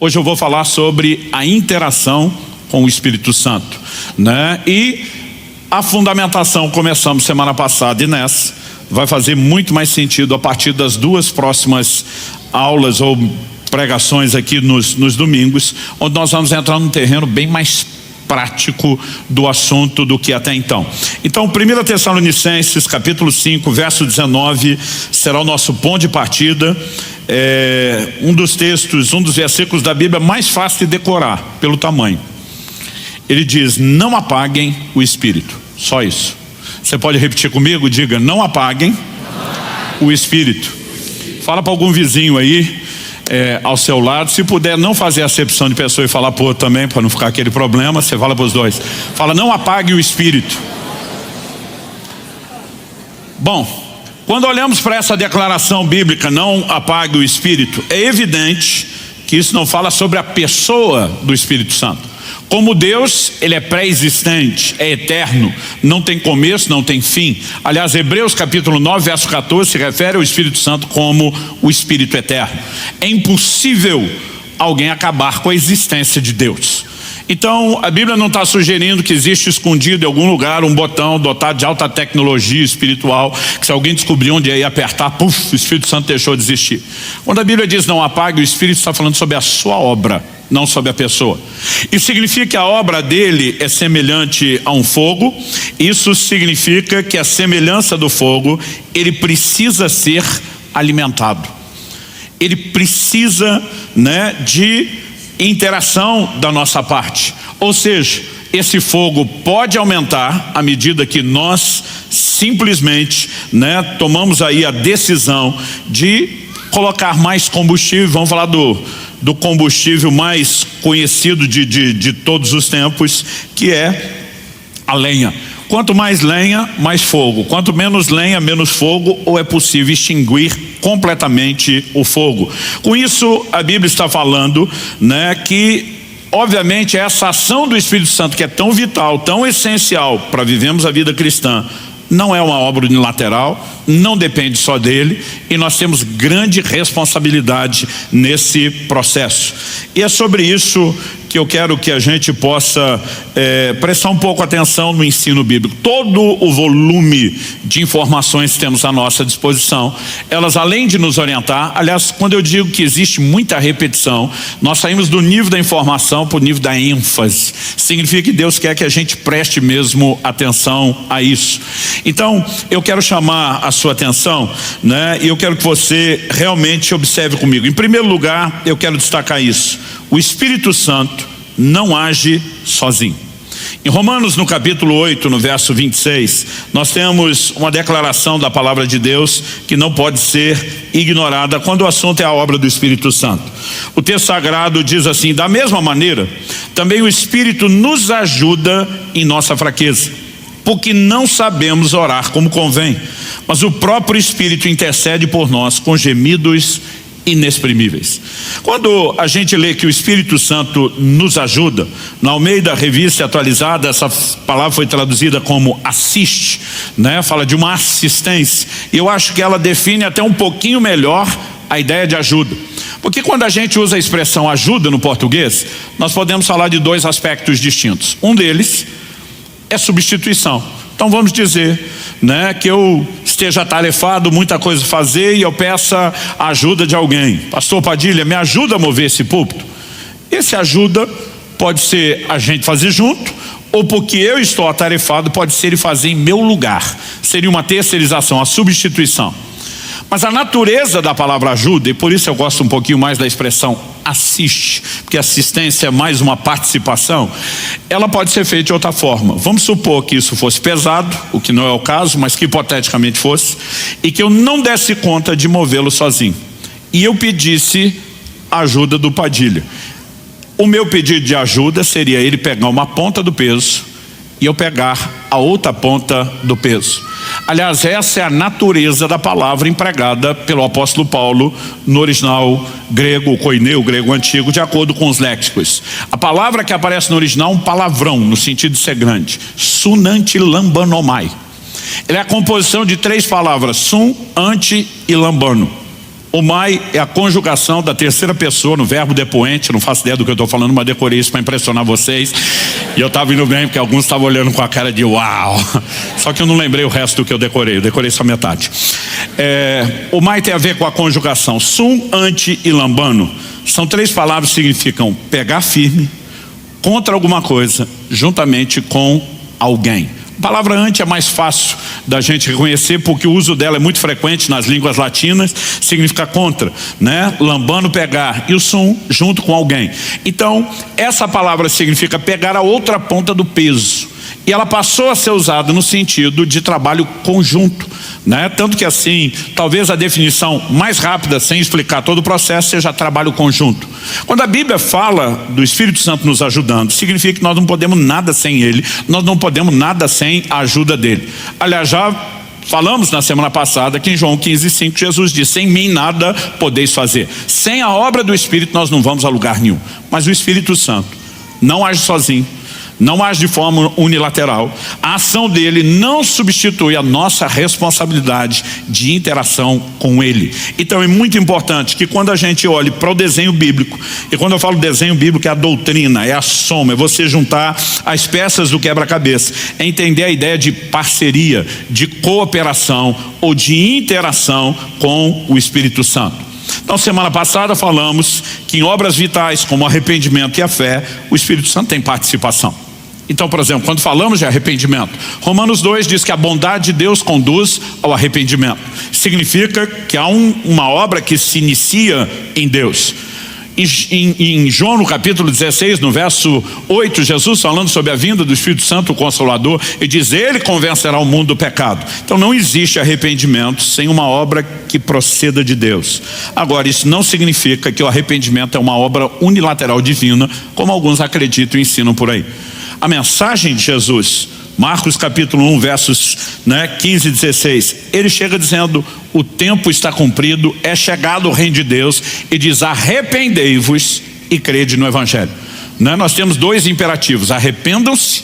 Hoje eu vou falar sobre a interação com o Espírito Santo, né? E a fundamentação começamos semana passada, e nessa vai fazer muito mais sentido a partir das duas próximas aulas ou pregações aqui nos domingos, onde nós vamos entrar num terreno bem mais prático do assunto do que até então. Então, 1 Tessalonicenses, capítulo 5, verso 19, será o nosso ponto de partida. Um dos textos, um dos versículos da Bíblia mais fácil de decorar, pelo tamanho. Ele diz: não apaguem o Espírito. Só isso. Você pode repetir comigo? Diga: não apaguem o Espírito. Fala para algum vizinho aí, ao seu lado. Se puder não fazer acepção de pessoa e falar para o outro também, para não ficar aquele problema, você fala para os dois. Fala: não apague o Espírito. Bom, quando olhamos para essa declaração bíblica, não apague o Espírito, é evidente que isso não fala sobre a pessoa do Espírito Santo. Como Deus, Ele é pré-existente, é eterno, não tem começo, não tem fim. Aliás, Hebreus capítulo 9, verso 14, se refere ao Espírito Santo como o Espírito eterno. É impossível alguém acabar com a existência de Deus. Então, a Bíblia não está sugerindo que existe escondido em algum lugar um botão dotado de alta tecnologia espiritual, que se alguém descobrir onde ia apertar, puf, o Espírito Santo deixou de existir. Quando a Bíblia diz não apague, o Espírito está falando sobre a sua obra, não sobre a pessoa. Isso significa que a obra dele é semelhante a um fogo. Isso significa que a semelhança do fogo, ele precisa ser alimentado. Ele precisa, de interação da nossa parte. Ou seja, esse fogo pode aumentar à medida que nós simplesmente, tomamos aí a decisão de colocar mais combustível. Vamos falar do combustível mais conhecido de todos os tempos, que é a lenha. Quanto mais lenha, mais fogo. Quanto menos lenha, menos fogo, ou é possível extinguir completamente o fogo. Com isso, a Bíblia está falando, que obviamente essa ação do Espírito Santo, que é tão vital, tão essencial para vivermos a vida cristã, não é uma obra unilateral, não depende só dele, e nós temos grande responsabilidade nesse processo. E é sobre isso que eu quero que a gente possa prestar um pouco atenção no ensino bíblico. Todo o volume de informações que temos à nossa disposição, elas, além de nos orientar, aliás, quando eu digo que existe muita repetição, nós saímos do nível da informação para o nível da ênfase. Significa que Deus quer que a gente preste mesmo atenção a isso. Então, eu quero chamar a sua atenção, e eu quero que você realmente observe comigo. Em primeiro lugar, eu quero destacar isso: o Espírito Santo não age sozinho. Em Romanos, no capítulo 8, no verso 26, nós temos uma declaração da palavra de Deus que não pode ser ignorada quando o assunto é a obra do Espírito Santo. O texto sagrado diz assim: da mesma maneira, também o Espírito nos ajuda em nossa fraqueza, porque não sabemos orar como convém, mas o próprio Espírito intercede por nós com gemidos inexprimíveis. Quando a gente lê que o Espírito Santo nos ajuda, na Almeida Revista Atualizada, essa palavra foi traduzida como assiste, fala de uma assistência, e eu acho que ela define até um pouquinho melhor a ideia de ajuda. Porque quando a gente usa a expressão ajuda no português, nós podemos falar de dois aspectos distintos. Um deles é substituição. Então vamos dizer, que eu esteja atarefado, muita coisa a fazer, e eu peça a ajuda de alguém. Pastor Padilha, me ajuda a mover esse púlpito. Esse ajuda pode ser a gente fazer junto, ou porque eu estou atarefado, pode ser ele fazer em meu lugar. Seria uma terceirização, a substituição. Mas a natureza da palavra ajuda, e por isso eu gosto um pouquinho mais da expressão assiste, porque assistência é mais uma participação, ela pode ser feita de outra forma. Vamos supor que isso fosse pesado, o que não é o caso, mas que hipoteticamente fosse, e que eu não desse conta de movê-lo sozinho, e eu pedisse a ajuda do Padilha. O meu pedido de ajuda seria ele pegar uma ponta do peso e eu pegar a outra ponta do peso. Aliás, essa é a natureza da palavra empregada pelo apóstolo Paulo no original grego, o koineu, grego antigo, de acordo com os léxicos. A palavra que aparece no original é um palavrão, no sentido de ser grande: sunantilambanomai. Ele é a composição de três palavras: sun, anti e lambano. O mai é a conjugação da terceira pessoa no verbo depoente. Não faço ideia do que eu estou falando, mas decorei isso para impressionar vocês. E eu estava indo bem, porque alguns estavam olhando com a cara de uau. Só que eu não lembrei o resto do que eu decorei só metade. O mai tem a ver com a conjugação sum, ante e lambano. São três palavras que significam pegar firme, contra alguma coisa, juntamente com alguém. A palavra ante é mais fácil da gente reconhecer, porque o uso dela é muito frequente nas línguas latinas, significa contra, né? Lambano, pegar, e o sum, junto com alguém. Então, essa palavra significa pegar a outra ponta do peso. E ela passou a ser usada no sentido de trabalho conjunto, né? Tanto que assim, talvez a definição mais rápida, sem explicar todo o processo, seja trabalho conjunto. Quando a Bíblia fala do Espírito Santo nos ajudando, significa que nós não podemos nada sem Ele, nós não podemos nada sem a ajuda dEle. Aliás, já falamos na semana passada que em João 15:5 Jesus disse: sem mim nada podeis fazer. Sem a obra do Espírito nós não vamos a lugar nenhum. Mas o Espírito Santo não age sozinho, não age de forma unilateral. A ação dele não substitui a nossa responsabilidade de interação com ele. Então é muito importante que quando a gente olhe para o desenho bíblico, e quando eu falo desenho bíblico é a doutrina, é a soma, é você juntar as peças do quebra-cabeça, é entender a ideia de parceria, de cooperação ou de interação com o Espírito Santo. Então, semana passada falamos que em obras vitais como o arrependimento e a fé, o Espírito Santo tem participação. Então, por exemplo, quando falamos de arrependimento, Romanos 2 diz que a bondade de Deus conduz ao arrependimento. Significa que há uma obra que se inicia em Deus. Em João, no capítulo 16, no verso 8, Jesus falando sobre a vinda do Espírito Santo, o Consolador, ele diz: ele convencerá o mundo do pecado. Então não existe arrependimento sem uma obra que proceda de Deus. Agora, isso não significa que o arrependimento é uma obra unilateral divina, como alguns acreditam e ensinam por aí. A mensagem de Jesus, Marcos capítulo 1, versos 15 e 16, ele chega dizendo: o tempo está cumprido, é chegado o reino de Deus, e diz: arrependei-vos e crede no Evangelho. Nós temos dois imperativos: arrependam-se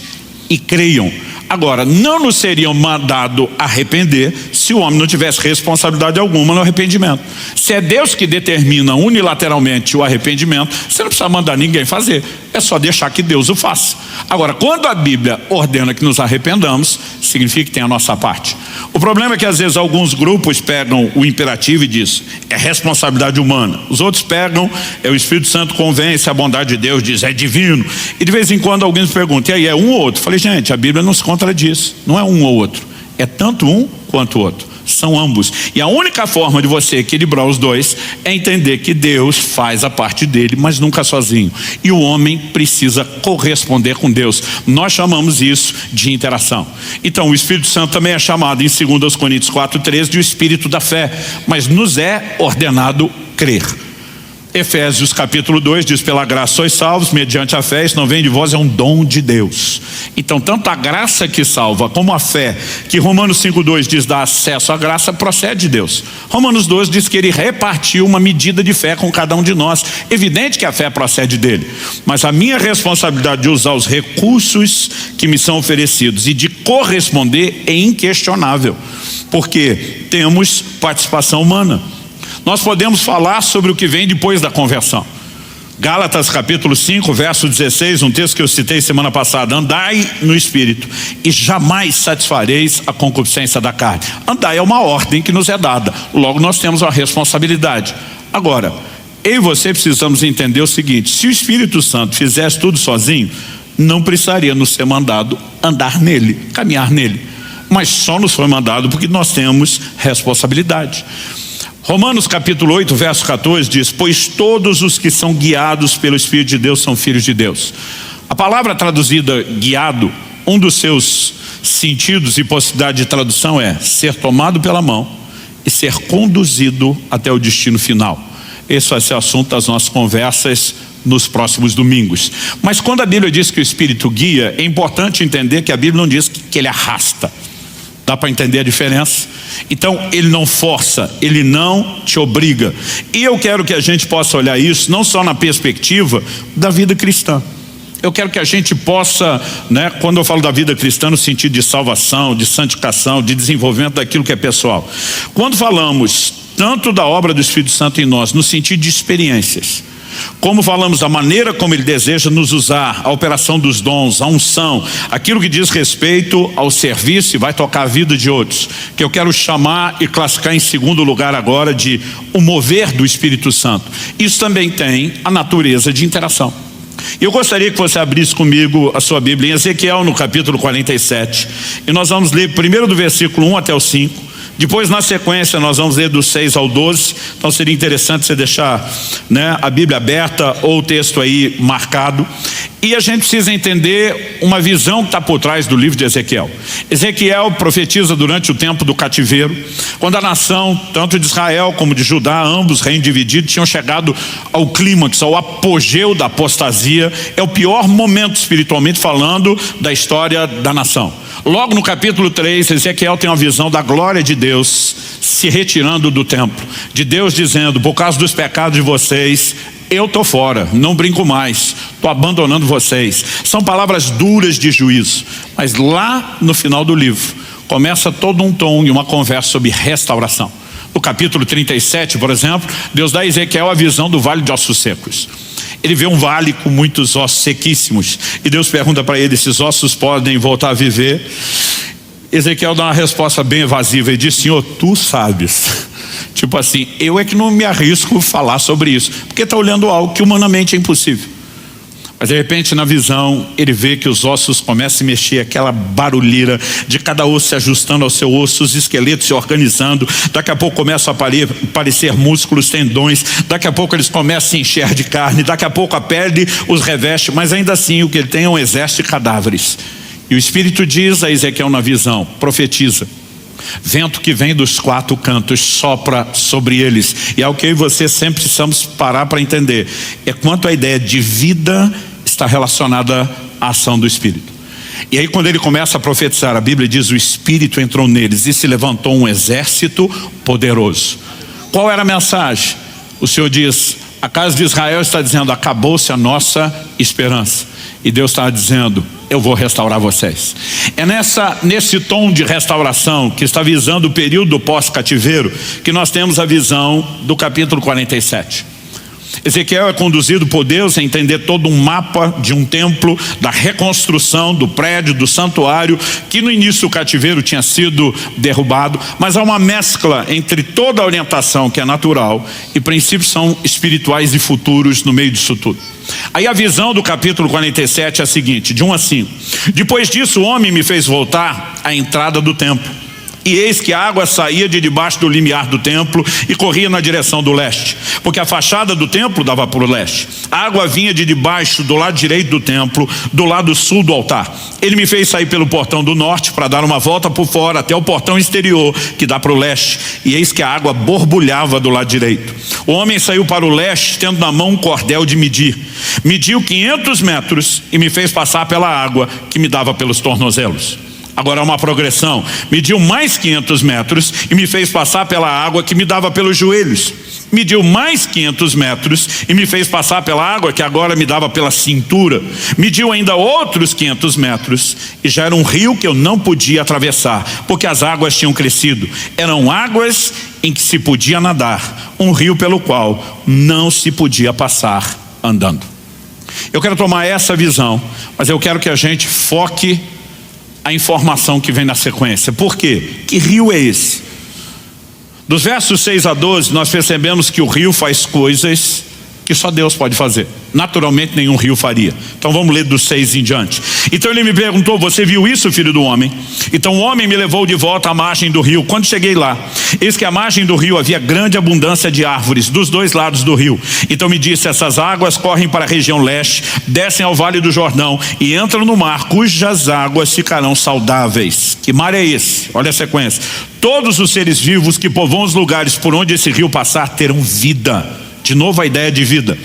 e creiam. Agora, não nos seriam mandado arrepender se o homem não tivesse responsabilidade alguma no arrependimento. Se é Deus que determina unilateralmente o arrependimento, você não precisa mandar ninguém fazer, é só deixar que Deus o faça. Agora, quando a Bíblia ordena que nos arrependamos, significa que tem a nossa parte. O problema é que às vezes alguns grupos pegam o imperativo e dizem: é responsabilidade humana. Os outros pegam: o Espírito Santo convence, a bondade de Deus diz: é divino. E de vez em quando alguém me pergunta: e aí, é um ou outro? Eu falei: gente, a Bíblia não se contradiz, não é um ou outro, é tanto um quanto o outro, são ambos. E a única forma de você equilibrar os dois é entender que Deus faz a parte dele, mas nunca sozinho, e o homem precisa corresponder com Deus. Nós chamamos isso de interação. Então o Espírito Santo também é chamado em 2 Coríntios 4:13 de o Espírito da fé, mas nos é ordenado crer. Efésios capítulo 2 diz: pela graça sois salvos mediante a fé, isso não vem de vós, é um dom de Deus. Então tanto a graça que salva como a fé, que Romanos 5:2 diz dá acesso à graça, procede de Deus. Romanos 12 diz que ele repartiu uma medida de fé com cada um de nós. Evidente que a fé procede dele, mas a minha responsabilidade de usar os recursos que me são oferecidos e de corresponder é inquestionável, porque temos participação humana. Nós podemos falar sobre o que vem depois da conversão. Gálatas capítulo 5, verso 16, um texto que eu citei semana passada: andai no Espírito e jamais satisfareis a concupiscência da carne. Andai é uma ordem que nos é dada, logo nós temos uma responsabilidade. Agora, eu e você precisamos entender o seguinte: se o Espírito Santo fizesse tudo sozinho, não precisaria nos ser mandado andar nele, caminhar nele. Mas só nos foi mandado porque nós temos responsabilidade. Romanos capítulo 8, verso 14 diz: pois todos os que são guiados pelo Espírito de Deus são filhos de Deus. A palavra traduzida guiado, um dos seus sentidos e possibilidade de tradução é ser tomado pela mão e ser conduzido até o destino final. Esse vai ser o assunto das nossas conversas nos próximos domingos. Mas quando a Bíblia diz que o Espírito guia, é importante entender que a Bíblia não diz que ele arrasta. Dá para entender a diferença? Então ele não força, ele não te obriga. E eu quero que a gente possa olhar isso não só na perspectiva da vida cristã. Eu quero que a gente possa, quando eu falo da vida cristã, no sentido de salvação, de santificação, de desenvolvimento daquilo que é pessoal. Quando falamos tanto da obra do Espírito Santo em nós, no sentido de experiências, como falamos da maneira como Ele deseja nos usar, a operação dos dons, a unção, aquilo que diz respeito ao serviço e vai tocar a vida de outros, que eu quero chamar e classificar em segundo lugar agora de o mover do Espírito Santo. Isso também tem a natureza de interação. Eu gostaria que você abrisse comigo a sua Bíblia em Ezequiel, no capítulo 47, e nós vamos ler primeiro do versículo 1 até o 5. Depois, na sequência, nós vamos ler do 6 ao 12. Então seria interessante você deixar, a Bíblia aberta ou o texto aí marcado. E a gente precisa entender uma visão que está por trás do livro de Ezequiel. Ezequiel profetiza durante o tempo do cativeiro, quando a nação, tanto de Israel como de Judá, ambos reinos divididos, tinham chegado ao clímax, ao apogeu da apostasia. É o pior momento, espiritualmente falando, da história da nação. Logo no capítulo 3, Ezequiel tem uma visão da glória de Deus se retirando do templo, de Deus dizendo: por causa dos pecados de vocês, eu estou fora, não brinco mais, estou abandonando vocês. São palavras duras de juízo, mas lá no final do livro começa todo um tom e uma conversa sobre restauração. No capítulo 37, por exemplo, Deus dá a Ezequiel a visão do vale de ossos secos. Ele vê um vale com muitos ossos sequíssimos, e Deus pergunta para ele: esses ossos podem voltar a viver? Ezequiel dá uma resposta bem evasiva e diz: Senhor, tu sabes. Tipo assim, eu é que não me arrisco a falar sobre isso, porque está olhando algo que humanamente é impossível. Mas de repente, na visão, ele vê que os ossos começam a se mexer, aquela barulheira de cada osso se ajustando ao seu osso, os esqueletos se organizando. Daqui a pouco começam a aparecer músculos, tendões. Daqui a pouco eles começam a se encher de carne. Daqui a pouco a pele os reveste, mas ainda assim o que ele tem é um exército de cadáveres. E o Espírito diz a Ezequiel na visão, profetiza: vento que vem dos quatro cantos sopra sobre eles. E é o que eu e você sempre precisamos parar para entender, é quanto a ideia de vida está relacionada à ação do Espírito. E aí quando ele começa a profetizar, a Bíblia diz: o Espírito entrou neles e se levantou um exército poderoso. Qual era a mensagem? O Senhor diz: a casa de Israel está dizendo: acabou-se a nossa esperança. E Deus está dizendo: eu vou restaurar vocês. É nesse tom de restauração, que está visando o período pós-cativeiro, que nós temos a visão do capítulo 47. Ezequiel é conduzido por Deus a entender todo um mapa de um templo, da reconstrução do prédio, do santuário, que no início do cativeiro tinha sido derrubado, mas há uma mescla entre toda a orientação que é natural e princípios são espirituais e futuros no meio disso tudo. Aí a visão do capítulo 47 é a seguinte, de 1 a 5. Depois disso o homem me fez voltar à entrada do templo. E eis que a água saía de debaixo do limiar do templo e corria na direção do leste, porque a fachada do templo dava para o leste. A água vinha de debaixo do lado direito do templo, do lado sul do altar. Ele me fez sair pelo portão do norte para dar uma volta por fora até o portão exterior que dá para o leste. E eis que a água borbulhava do lado direito. O homem saiu para o leste tendo na mão um cordel de medir. Mediu 500 metros e me fez passar pela água que me dava pelos tornozelos. Agora há uma progressão. Mediu mais 500 metros e me fez passar pela água que me dava pelos joelhos. Mediu mais 500 metros e me fez passar pela água que agora me dava pela cintura. Mediu ainda outros 500 metros e já era um rio que eu não podia atravessar, porque as águas tinham crescido. Eram águas em que se podia nadar, um rio pelo qual não se podia passar andando. Eu quero tomar essa visão, mas eu quero que a gente foque a informação que vem na sequência. Por quê? Que rio é esse? Dos versos 6 a 12 nós percebemos que o rio faz coisas que só Deus pode fazer. Naturalmente nenhum rio faria. Então vamos ler dos 6 em diante. Então ele me perguntou: você viu isso, filho do homem? Então o homem me levou de volta à margem do rio. Quando cheguei lá, eis que à margem do rio havia grande abundância de árvores dos dois lados do rio. Então me disse: essas águas correm para a região leste, descem ao vale do Jordão e entram no mar, cujas águas ficarão saudáveis. Que mar é esse? Olha a sequência. Todos os seres vivos que povoam os lugares por onde esse rio passar terão vida. De novo a ideia de vida.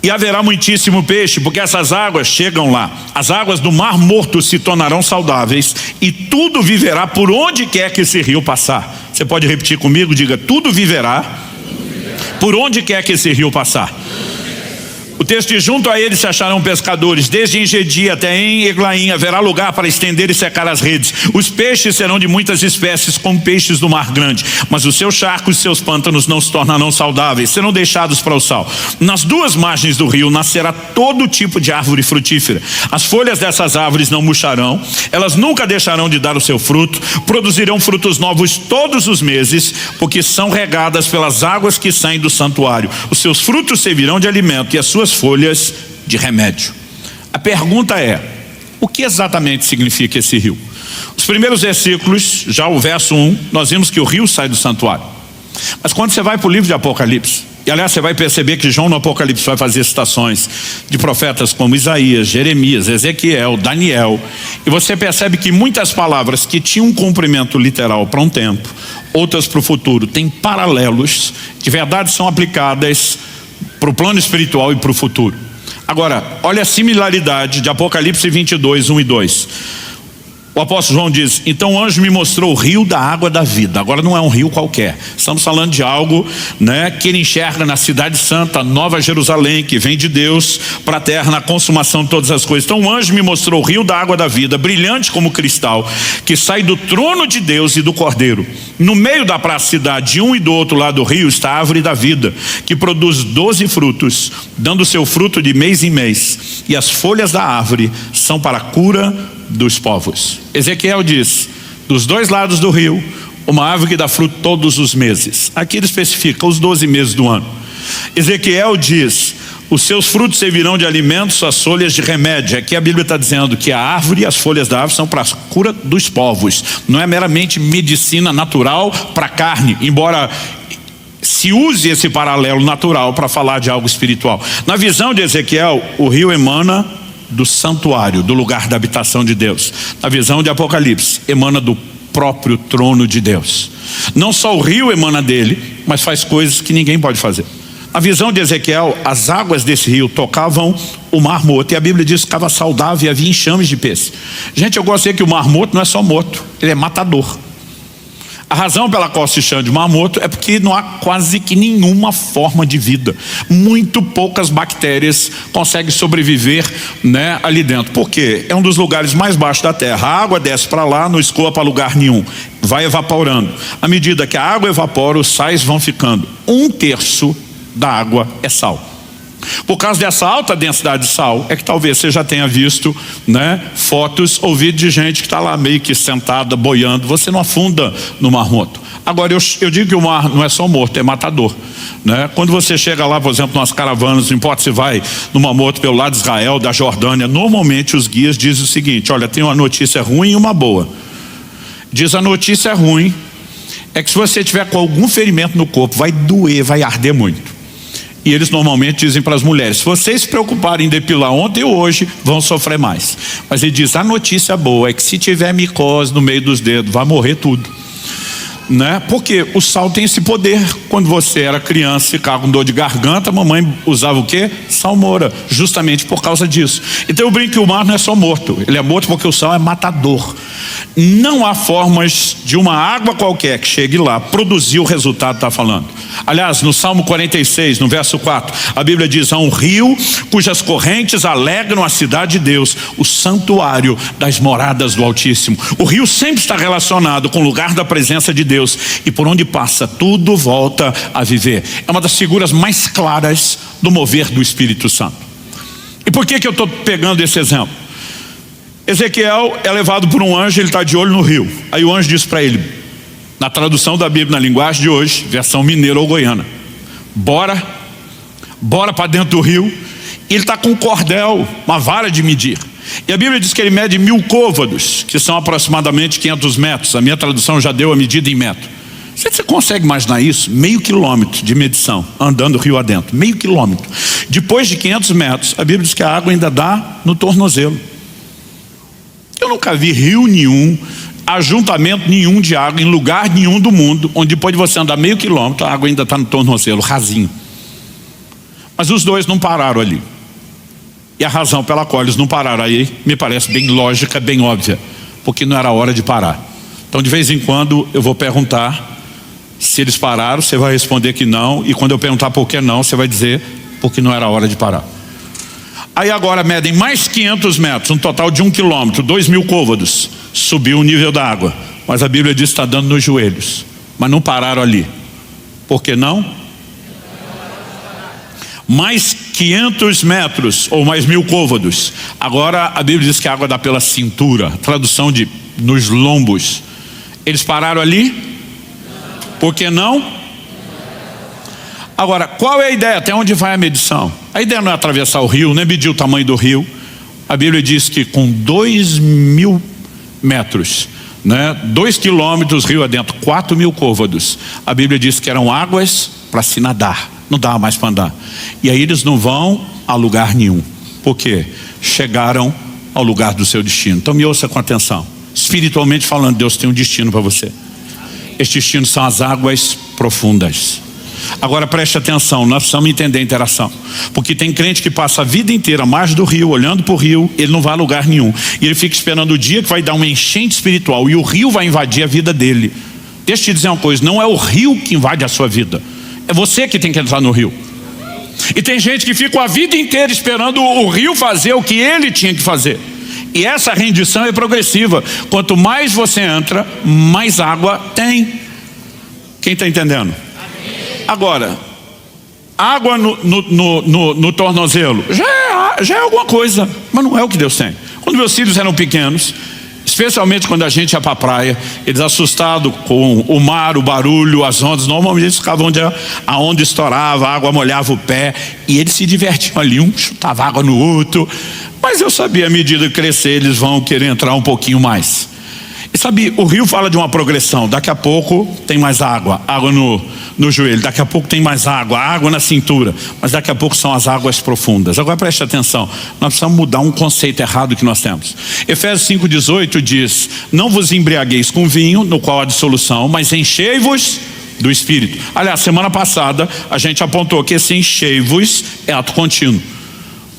E haverá muitíssimo peixe, porque essas águas chegam lá. As águas do mar morto se tornarão saudáveis e tudo viverá por onde quer que esse rio passar. Você pode repetir comigo? Diga: tudo viverá por onde quer que esse rio passar. O texto diz: junto a ele se acharão pescadores, desde Engedi até em Eglaim haverá lugar para estender e secar as redes. Os peixes serão de muitas espécies, como peixes do mar grande, mas os seus charcos e seus pântanos não se tornarão saudáveis, serão deixados para o sal. Nas duas margens do rio nascerá todo tipo de árvore frutífera. As folhas dessas árvores não murcharão, elas nunca deixarão de dar o seu fruto, produzirão frutos novos todos os meses, porque são regadas pelas águas que saem do santuário. Os seus frutos servirão de alimento e as suas folhas de remédio. A pergunta é: o que exatamente significa esse rio? Os primeiros versículos, já o verso 1, nós vimos que o rio sai do santuário. Mas quando você vai para o livro de Apocalipse, e aliás você vai perceber que João no Apocalipse vai fazer citações de profetas como Isaías, Jeremias, Ezequiel, Daniel, e você percebe que muitas palavras que tinham um cumprimento literal para um tempo, outras para o futuro, têm paralelos, de verdade são aplicadas para o plano espiritual e para o futuro. Agora, olha a similaridade de Apocalipse 22, 1 e 2. O apóstolo João diz: então o anjo me mostrou o rio da água da vida. Agora não é um rio qualquer, estamos falando de algo, que ele enxerga na cidade santa, Nova Jerusalém, que vem de Deus para a terra, na consumação de todas as coisas. Então o anjo me mostrou o rio da água da vida, brilhante como cristal, que sai do trono de Deus e do Cordeiro. No meio da praça cidade, de um e do outro lado do rio, está a árvore da vida, que produz 12 frutos, dando seu fruto de mês em mês, e as folhas da árvore são para a cura dos povos. Ezequiel diz: dos dois lados do rio, uma árvore que dá fruto todos os meses. Aqui ele especifica os 12 meses do ano. Ezequiel diz: os seus frutos servirão de alimento, suas folhas de remédio. Aqui a Bíblia está dizendo que a árvore e as folhas da árvore são para a cura dos povos. Não é meramente medicina natural para a carne, embora se use esse paralelo natural para falar de algo espiritual. Na visão de Ezequiel, o rio emana do santuário, do lugar da habitação de Deus. Na visão de Apocalipse, emana do próprio trono de Deus. Não só o rio emana dele, mas faz coisas que ninguém pode fazer. Na visão de Ezequiel, as águas desse rio tocavam o mar morto, e a Bíblia diz que ficava saudável e havia enxames de peixe. Gente, eu gosto de dizer que o mar morto não é só morto, ele é matador. A razão pela qual se chama de mar morto é porque não há quase que nenhuma forma de vida. Muito poucas bactérias conseguem sobreviver, ali dentro. Por quê? É um dos lugares mais baixos da terra. A água desce para lá, não escoa para lugar nenhum. Vai evaporando. À medida que a água evapora, os sais vão ficando. 1/3 da água é sal. Por causa dessa alta densidade de sal, é que talvez você já tenha visto, fotos ou vídeos de gente que está lá meio que sentada, boiando. Você não afunda no mar morto. Agora, eu digo que o mar não é só morto, é matador. Quando você chega lá, por exemplo, nas caravanas, não importa se vai no mar morto pelo lado de Israel, da Jordânia, normalmente os guias dizem o seguinte: olha, tem uma notícia ruim e uma boa. Diz: a notícia ruim é que se você tiver com algum ferimento no corpo, vai doer, vai arder muito. E eles normalmente dizem para as mulheres: se vocês se preocuparem em depilar ontem ou hoje, vão sofrer mais. Mas ele diz: a notícia boa é que se tiver micose no meio dos dedos, vai morrer tudo. Porque o sal tem esse poder. Quando você era criança, ficava com dor de garganta, a mamãe usava o quê? Salmoura, justamente por causa disso. Então eu brinco que o mar não é só morto, ele é morto porque o sal é matador. Não há formas de uma água qualquer que chegue lá produzir o resultado que está falando. Aliás, no Salmo 46, no verso 4, a Bíblia diz: há um rio cujas correntes alegram a cidade de Deus, o santuário das moradas do Altíssimo. O rio sempre está relacionado com o lugar da presença de Deus, e por onde passa tudo volta a viver. É uma das figuras mais claras do mover do Espírito Santo. E por que eu estou pegando esse exemplo? Ezequiel é levado por um anjo, ele está de olho no rio. Aí o anjo diz para ele, na tradução da Bíblia, na linguagem de hoje, versão mineira ou goiana: bora para dentro do rio. E ele está com um cordel, uma vara de medir. E a Bíblia diz que ele mede 1000 côvados, que são aproximadamente 500 metros. A minha tradução já deu a medida em metro. Você consegue imaginar isso? 0,5 quilômetro de medição, andando rio adentro. 0,5 quilômetro. Depois de 500 metros, a Bíblia diz que a água ainda dá no tornozelo. Eu nunca vi rio nenhum, ajuntamento nenhum de água em lugar nenhum do mundo, onde depois de você andar 0,5 quilômetro, a água ainda está no tornozelo, rasinho. Mas os dois não pararam ali. E a razão pela qual eles não pararam aí me parece bem lógica, bem óbvia, porque não era hora de parar. Então de vez em quando eu vou perguntar se eles pararam, você vai responder que não, e quando eu perguntar por que não, você vai dizer porque não era hora de parar. Aí agora medem mais 500 metros, um total de 1 quilômetro, 2.000 côvados. Subiu o nível da água, mas a Bíblia diz que está dando nos joelhos. Mas não pararam ali. Por que não? Mais 500 metros ou mais 1.000 côvados. Agora a Bíblia diz que a água dá pela cintura, tradução de nos lombos. Eles pararam ali? Por que não? Agora, qual é a ideia? Até onde vai a medição? A ideia não é atravessar o rio, nem medir o tamanho do rio. A Bíblia diz que com 2.000 metros, 2 quilômetros rio adentro, 4.000 côvados, a Bíblia diz que eram águas para se nadar, não dava mais para andar. E aí eles não vão a lugar nenhum. Por quê? Chegaram ao lugar do seu destino. Então me ouça com atenção. Espiritualmente falando, Deus tem um destino para você. Este destino são as águas profundas. Agora preste atenção, nós precisamos entender a interação. Porque tem crente que passa a vida inteira à margem do rio, olhando para o rio, ele não vai a lugar nenhum. E ele fica esperando o dia que vai dar uma enchente espiritual e o rio vai invadir a vida dele. Deixa eu te dizer uma coisa, não é o rio que invade a sua vida. É você que tem que entrar no rio. E tem gente que fica a vida inteira esperando o rio fazer o que ele tinha que fazer. E essa rendição é progressiva. Quanto mais você entra, mais água tem. Quem está entendendo? Agora, água no tornozelo já é alguma coisa, mas não é o que Deus tem. Quando meus filhos eram pequenos, especialmente quando a gente ia para a praia, eles assustados com o mar, o barulho, as ondas, normalmente eles ficavam onde a onda estourava, a água molhava o pé, e eles se divertiam ali, um chutava água no outro. Mas eu sabia, à medida que crescer, eles vão querer entrar um pouquinho mais. E sabe, o rio fala de uma progressão. Daqui a pouco tem mais água, água no joelho. Daqui a pouco tem mais água, água na cintura. Mas daqui a pouco são as águas profundas. Agora preste atenção, nós precisamos mudar um conceito errado que nós temos. Efésios 5,18 diz: não vos embriagueis com vinho, no qual há dissolução, mas enchei-vos do Espírito. Aliás, semana passada a gente apontou que esse enchei-vos é ato contínuo.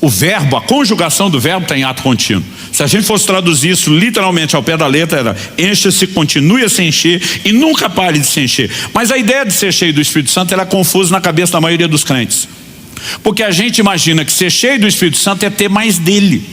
O verbo, a conjugação do verbo está em ato contínuo. Se a gente fosse traduzir isso literalmente ao pé da letra, era encha-se, continue a se encher e nunca pare de se encher. Mas a ideia de ser cheio do Espírito Santo ela é confusa na cabeça da maioria dos crentes. Porque a gente imagina que ser cheio do Espírito Santo é ter mais dele.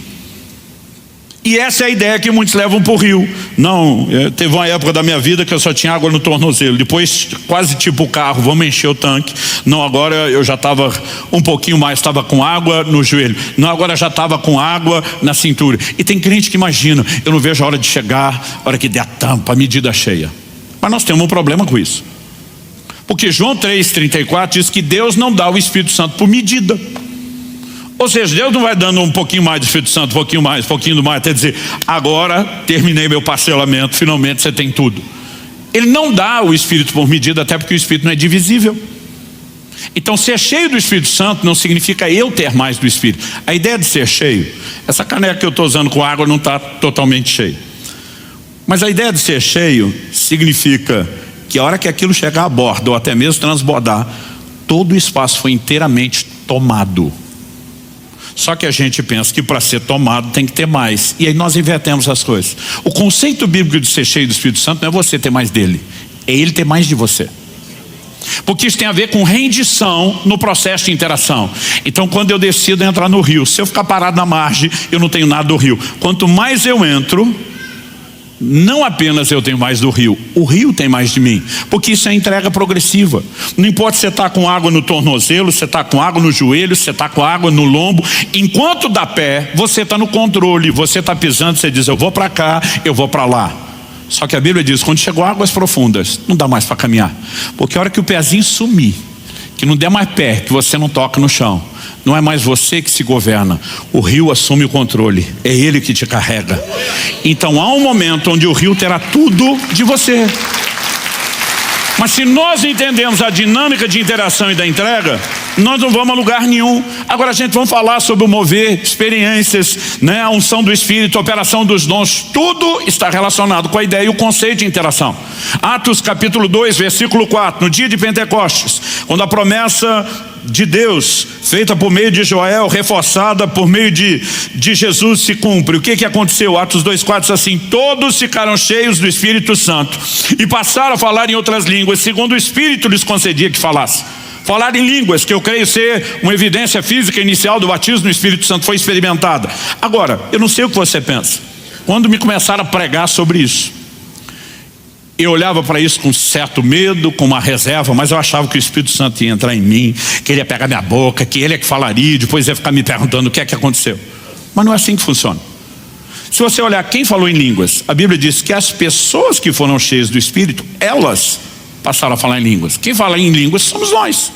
E essa é a ideia que muitos levam para o rio. Não, teve uma época da minha vida que eu só tinha água no tornozelo. Depois, quase tipo o carro, vamos encher o tanque. Não, agora eu já estava um pouquinho mais, estava com água no joelho. Não, agora já estava com água na cintura. E tem crente que imagina, eu não vejo a hora de chegar, a hora que der a tampa, a medida cheia. Mas nós temos um problema com isso. Porque João 3,34 diz que Deus não dá o Espírito Santo por medida. Ou seja, Deus não vai dando um pouquinho mais do Espírito Santo, um pouquinho mais, até dizer, agora terminei meu parcelamento, finalmente você tem tudo. Ele não dá o Espírito por medida, até porque o Espírito não é divisível. Então ser cheio do Espírito Santo não significa eu ter mais do Espírito. A ideia de ser cheio, essa caneca que eu estou usando com água não está totalmente cheia. Mas a ideia de ser cheio significa que a hora que aquilo chegar à borda, ou até mesmo transbordar, todo o espaço foi inteiramente tomado. Só que a gente pensa que para ser tomado tem que ter mais. E aí nós invertemos as coisas. O conceito bíblico de ser cheio do Espírito Santo não é você ter mais dele, é ele ter mais de você. Porque isso tem a ver com rendição no processo de interação. Então quando eu decido entrar no rio, se eu ficar parado na margem, eu não tenho nada do rio. Quanto mais eu entro, não apenas eu tenho mais do rio, o rio tem mais de mim, porque isso é entrega progressiva. Não importa se você está com água no tornozelo, se você está com água no joelho, se você está com água no lombo, enquanto dá pé, você está no controle, você está pisando, você diz, eu vou para cá, eu vou para lá. Só que a Bíblia diz, quando chegou águas profundas, não dá mais para caminhar, porque a hora que o pezinho sumir, que não der mais pé, que você não toca no chão, não é mais você que se governa, o rio assume o controle, é ele que te carrega. Então há um momento onde o rio terá tudo de você. Mas se nós entendemos a dinâmica de interação e da entrega, nós não vamos a lugar nenhum. Agora a gente vai falar sobre o mover, experiências, a unção do Espírito, a operação dos dons, tudo está relacionado com a ideia e o conceito de interação. Atos capítulo 2, versículo 4, no dia de Pentecostes, quando a promessa de Deus, feita por meio de Joel, reforçada por meio de Jesus, se cumpre. O que aconteceu? Atos 2,4 diz assim, todos ficaram cheios do Espírito Santo e passaram a falar em outras línguas, segundo o Espírito lhes concedia que falasse. Falar em línguas, que eu creio ser uma evidência física inicial do batismo no Espírito Santo, foi experimentada. Agora, eu não sei o que você pensa. Quando me começaram a pregar sobre isso, eu olhava para isso com certo medo, com uma reserva, mas eu achava que o Espírito Santo ia entrar em mim, que ele ia pegar minha boca, que ele é que falaria, depois ia ficar me perguntando o que é que aconteceu. Mas não é assim que funciona. Se você olhar quem falou em línguas, a Bíblia diz que as pessoas que foram cheias do Espírito, elas passaram a falar em línguas. Quem fala em línguas somos nós.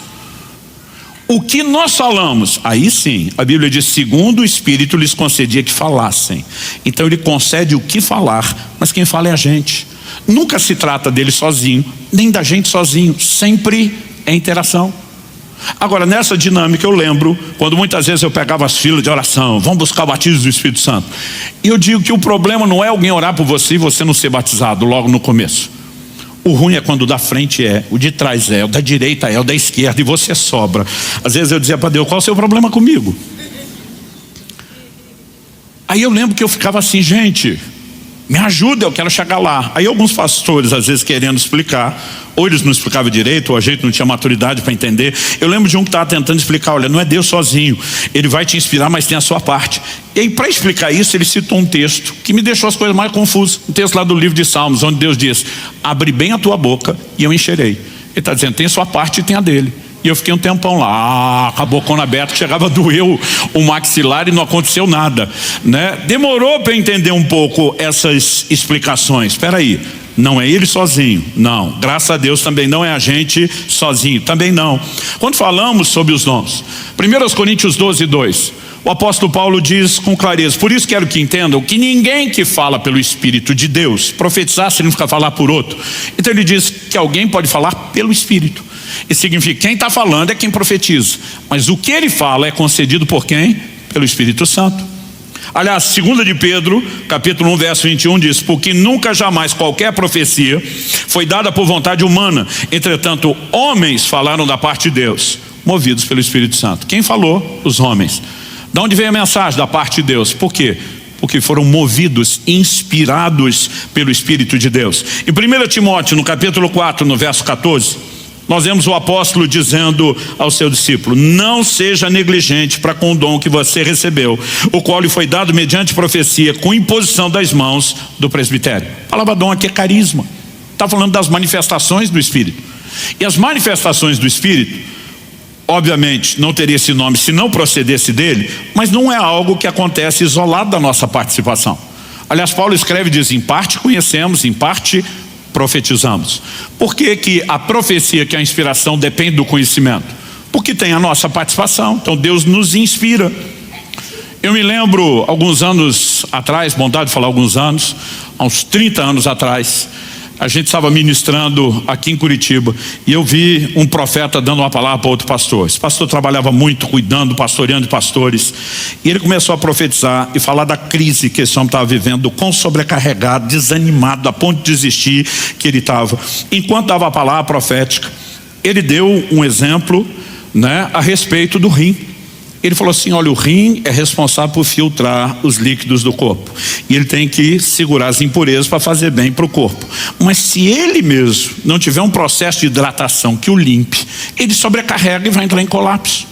O que nós falamos, aí sim, a Bíblia diz, segundo o Espírito lhes concedia que falassem. Então ele concede o que falar, mas quem fala é a gente. Nunca se trata dele sozinho, nem da gente sozinho, sempre é interação. Agora, nessa dinâmica eu lembro, quando muitas vezes eu pegava as filas de oração, vamos buscar o batismo do Espírito Santo. E eu digo que o problema não é alguém orar por você e você não ser batizado logo no começo. O ruim é quando o da frente é, o de trás é, o da direita é, o da esquerda, e você sobra. Às vezes eu dizia para Deus, qual é o seu problema comigo? Aí eu lembro que eu ficava assim, gente, me ajuda, eu quero chegar lá. Aí alguns pastores, às vezes querendo explicar, ou eles não explicavam direito, ou a gente não tinha maturidade para entender. Eu lembro de um que estava tentando explicar, olha, não é Deus sozinho, ele vai te inspirar, mas tem a sua parte. E aí, para explicar isso, ele citou um texto que me deixou as coisas mais confusas. Um texto lá do livro de Salmos, onde Deus diz, abre bem a tua boca e eu encherei. Ele está dizendo, tem a sua parte e tem a dele. E eu fiquei um tempão lá, com a bocona aberta, que chegava a doer o maxilar e não aconteceu nada, né? Demorou para entender um pouco essas explicações. Espera aí, não é ele sozinho, não. Graças a Deus também não é a gente sozinho, também não. Quando falamos sobre os dons, 1 Coríntios 12:2, o apóstolo Paulo diz com clareza, por isso quero que entendam que ninguém que fala pelo Espírito de Deus, profetizar significa falar por outro. Então ele diz que alguém pode falar pelo Espírito. Isso significa que quem está falando é quem profetiza, mas o que ele fala é concedido por quem? Pelo Espírito Santo. Aliás, 2 de Pedro, capítulo 1, verso 21 diz, porque nunca jamais qualquer profecia foi dada por vontade humana, entretanto homens falaram da parte de Deus, movidos pelo Espírito Santo. Quem falou? Os homens. De onde veio a mensagem? Da parte de Deus. Por quê? Porque foram movidos, inspirados pelo Espírito de Deus. Em 1 Timóteo, no capítulo 4, no verso 14, nós vemos o apóstolo dizendo ao seu discípulo, não seja negligente para com o dom que você recebeu, o qual lhe foi dado mediante profecia, com imposição das mãos do presbitério. A palavra dom aqui é carisma. Está falando das manifestações do Espírito. E as manifestações do Espírito, obviamente, não teria esse nome se não procedesse dele, mas não é algo que acontece isolado da nossa participação. Aliás, Paulo escreve e diz, em parte conhecemos, em parte profetizamos. Por que que a profecia, que é a inspiração, depende do conhecimento? Porque tem a nossa participação. Então Deus nos inspira. Eu me lembro, alguns anos atrás, bondade de falar alguns anos, há uns 30 anos atrás, a gente estava ministrando aqui em Curitiba e eu vi um profeta dando uma palavra para outro pastor. Esse pastor trabalhava muito, cuidando, pastoreando pastores, e ele começou a profetizar e falar da crise que esse homem estava vivendo, quão sobrecarregado, desanimado, a ponto de desistir que ele estava. Enquanto dava a palavra profética, ele deu um exemplo, né, a respeito do rim. Ele falou assim, olha, o rim é responsável por filtrar os líquidos do corpo. E ele tem que segurar as impurezas para fazer bem para o corpo. Mas se ele mesmo não tiver um processo de hidratação que o limpe, ele sobrecarrega e vai entrar em colapso.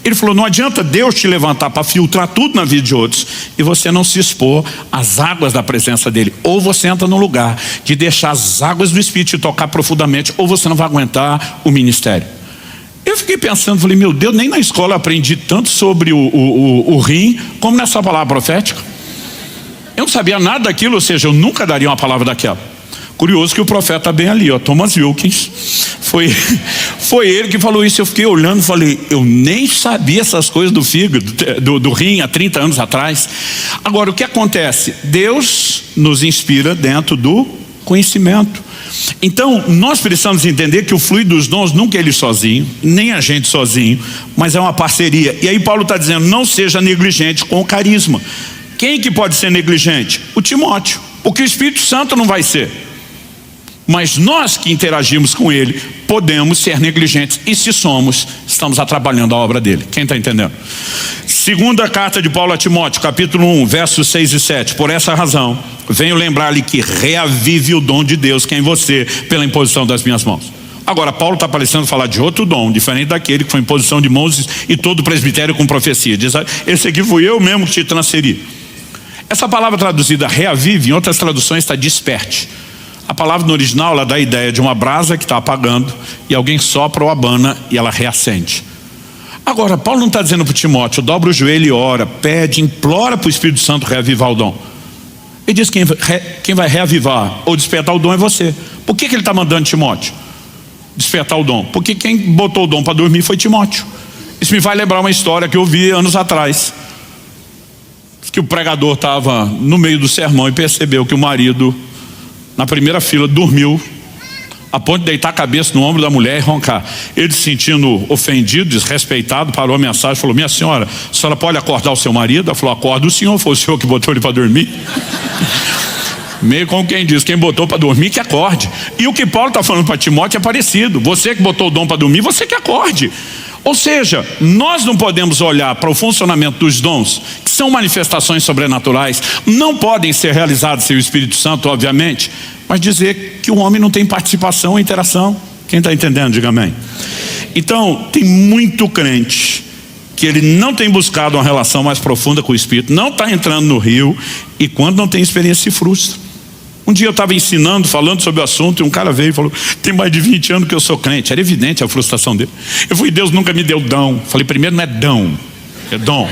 Ele falou, não adianta Deus te levantar para filtrar tudo na vida de outros e você não se expor às águas da presença dele. Ou você entra no lugar de deixar as águas do Espírito te tocar profundamente, ou você não vai aguentar o ministério. Eu fiquei pensando, falei, meu Deus, nem na escola eu aprendi tanto sobre o rim como nessa palavra profética. Eu não sabia nada daquilo, ou seja, eu nunca daria uma palavra daquela. Curioso que o profeta está bem ali, ó, Thomas Wilkins. Foi ele que falou isso. Eu fiquei olhando e falei, eu nem sabia essas coisas do fígado, do rim há 30 anos atrás. Agora, o que acontece? Deus nos inspira dentro do conhecimento. Então, nós precisamos entender que o fluido dos dons nunca é ele sozinho, nem a gente sozinho, mas é uma parceria. E aí Paulo está dizendo, não seja negligente com o carisma. Quem que pode ser negligente? O Timóteo, porque o Espírito Santo não vai ser. Mas nós que interagimos com ele, podemos ser negligentes. E se somos, estamos atrapalhando a obra dele. Quem está entendendo? Segunda carta de Paulo a Timóteo, capítulo 1, versos 6 e 7. Por essa razão, venho lembrar-lhe que reavive o dom de Deus que é em você, pela imposição das minhas mãos. Agora, Paulo está parecendo falar de outro dom, diferente daquele que foi em posição de mãos e todo o presbitério com profecia. Diz, esse aqui fui eu mesmo que te transferi. Essa palavra traduzida reavive, em outras traduções está desperte. A palavra no original ela dá a ideia de uma brasa que está apagando e alguém sopra ou abana e ela reacende. Agora, Paulo não está dizendo para Timóteo, dobra o joelho e ora, pede, implora para o Espírito Santo reavivar o dom. Ele diz que quem vai reavivar ou despertar o dom é você. Por que ele está mandando Timóteo despertar o dom? Porque quem botou o dom para dormir foi Timóteo. Isso me vai lembrar uma história que eu vi anos atrás, que o pregador estava no meio do sermão e percebeu que o marido, na primeira fila, dormiu, a ponto de deitar a cabeça no ombro da mulher e roncar. Ele, se sentindo ofendido, desrespeitado, parou a mensagem e falou, minha senhora, a senhora pode acordar o seu marido? Ela falou, acorda o senhor, foi o senhor que botou ele para dormir. Meio como quem diz, quem botou para dormir que acorde. E o que Paulo está falando para Timóteo é parecido. Você que botou o dom para dormir, você que acorde. Ou seja, nós não podemos olhar para o funcionamento dos dons, que são manifestações sobrenaturais, não podem ser realizados sem o Espírito Santo, obviamente, mas dizer que o homem não tem participação ou interação. Quem está entendendo, diga amém. Então, tem muito crente que ele não tem buscado uma relação mais profunda com o Espírito, não está entrando no rio, e quando não tem experiência se frustra. Um dia eu estava ensinando, falando sobre o assunto, e um cara veio e falou, tem mais de 20 anos que eu sou crente. Era evidente a frustração dele. Eu falei, Deus nunca me deu dom. Falei, primeiro não é dom, é dom.